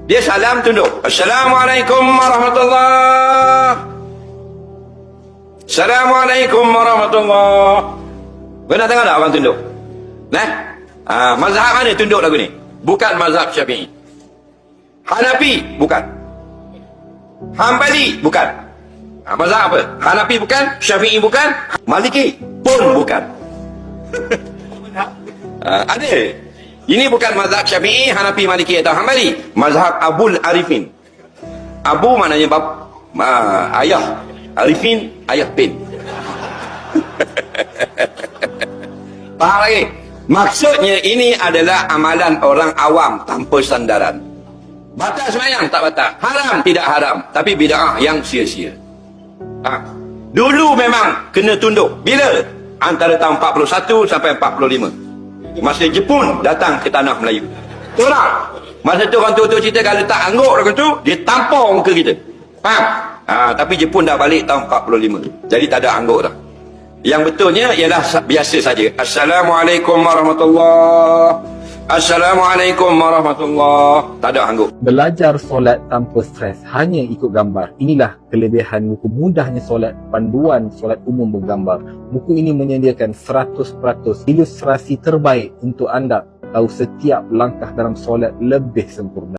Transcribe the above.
Dia salam tunduk. Assalamualaikum warahmatullahi. Assalamualaikum warahmatullahi. Pernah tengok tak orang tunduk? Nah, mazhab mana tunduk lagu ni? Bukan mazhab Syafi'i. Hanafi bukan. Hambali bukan. Mazhab apa? Hanafi bukan, Syafi'i bukan, Maliki pun bukan. Ada. Ini bukan mazhab Syafi'i, Hanafi, Maliki atau Hambali. Mazhab Abul Arifin. Abu maknanya ayah. Arifin, ayah pin. Faham lagi? Maksudnya ini adalah amalan orang awam tanpa sandaran. Batal sembahyang tak batal. Haram tidak haram. Tapi bid'ah yang sia-sia. Dulu memang kena tunduk. Bila? Antara tahun 41 sampai 45. Masa Jepun datang ke tanah Melayu. Tolak. Masa tu orang tua-tua cerita kalau tak angguk lagu tu, dia tampar muka kita. Faham? Tapi Jepun dah balik tahun 45. Jadi tak ada angguk dah. Yang betulnya ialah biasa saja. Assalamualaikum warahmatullahi. Assalamualaikum warahmatullahi. Tak ada angguk. Belajar solat tanpa stres, hanya ikut gambar. Inilah kelebihan buku Mudahnya Solat, Panduan Solat Umum Bergambar. Buku ini menyediakan 100% ilustrasi terbaik untuk anda tahu setiap langkah dalam solat lebih sempurna.